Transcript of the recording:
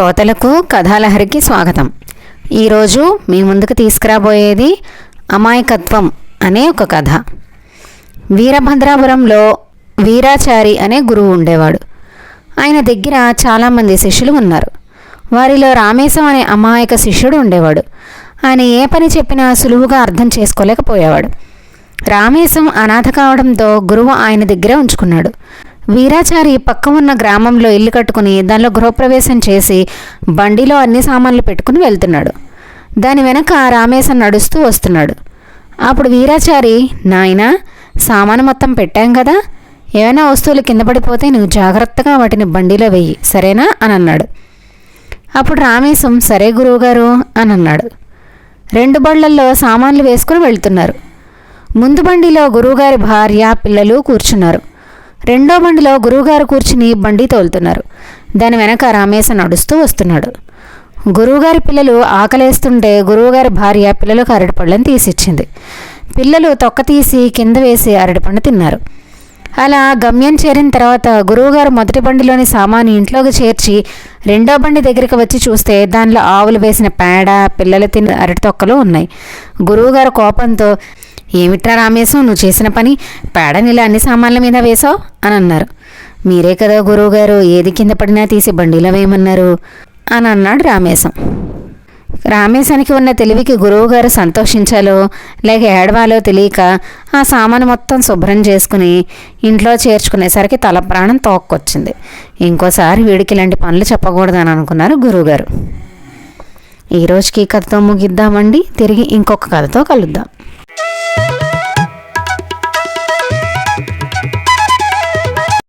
శ్రోతలకు కథాలహరికి స్వాగతం. ఈరోజు మీ ముందుకు తీసుకురాబోయేది అమాయకత్వం అనే ఒక కథ. వీరభద్రాపురంలో వీరాచారి అనే గురువు ఉండేవాడు. ఆయన దగ్గర చాలామంది శిష్యులు ఉన్నారు. వారిలో రామేశం అనే అమాయక శిష్యుడు ఉండేవాడు. ఆయన ఏ పని చెప్పినా సులువుగా అర్థం చేసుకోలేకపోయేవాడు. రామేశం అనాథ కావడంతో గురువు ఆయన దగ్గరే ఉంచుకున్నాడు. వీరాచారి పక్క ఉన్న గ్రామంలో ఇల్లు కట్టుకుని దానిలో గృహప్రవేశం చేసి బండిలో అన్ని సామాన్లు పెట్టుకుని వెళ్తున్నాడు. దాని వెనక రామేశం నడుస్తూ వస్తున్నాడు. అప్పుడు వీరాచారి, నాయనా, సామాను మొత్తం పెట్టాం కదా, ఏమైనా వస్తువులు కింద పడిపోతే నువ్వు జాగ్రత్తగా వాటిని బండిలో వెయ్యి, సరేనా అని అన్నాడు. అప్పుడు రామేశం, సరే గురువుగారు అని అన్నాడు. 2 బళ్ళల్లో సామాన్లు వేసుకుని వెళ్తున్నారు. ముందు బండిలో గురువుగారి భార్య, పిల్లలు కూర్చున్నారు. రెండో బండిలో గురువుగారు కూర్చుని బండి తోలుతున్నారు. దాని వెనక రామేశం నడుస్తూ వస్తున్నాడు. గురువుగారి పిల్లలు ఆకలేస్తుంటే గురువుగారి భార్య పిల్లలకు అరటిపళ్ళని తీసిచ్చింది. పిల్లలు తొక్క తీసి కింద వేసి అరటిపండు తిన్నారు. అలా గమ్యం చేరిన తర్వాత గురువుగారు మొదటి బండిలోని సామాను ఇంట్లోకి చేర్చి రెండో బండి దగ్గరికి వచ్చి చూస్తే దానిలో ఆవులు వేసిన పేడ, పిల్లలు తిన్న అరటి తొక్కలు ఉన్నాయి. గురువుగారు కోపంతో, ఏమిట్రా రామేశం, నువ్వు చేసిన పని, పేడనిలా అన్ని సామాన్ల మీద వేసావు అని అన్నారు. మీరే కదా గురువుగారు ఏది కింద పడినా తీసి బండిలో వేయమన్నారు అని అన్నాడు రామేశం. రామేశానికి ఉన్న తెలివికి గురువుగారు సంతోషించాలో లేక ఏడవాలో తెలియక ఆ సామాను మొత్తం శుభ్రం చేసుకుని ఇంట్లో చేర్చుకునేసరికి తల ప్రాణం తోక్కొచ్చింది. ఇంకోసారి వీడికి ఇలాంటి పనులు చెప్పకూడదని అనుకున్నారు గురువుగారు. ఈరోజుకి కథతో ముగిద్దామండి. తిరిగి ఇంకొక కథతో కలుద్దాం.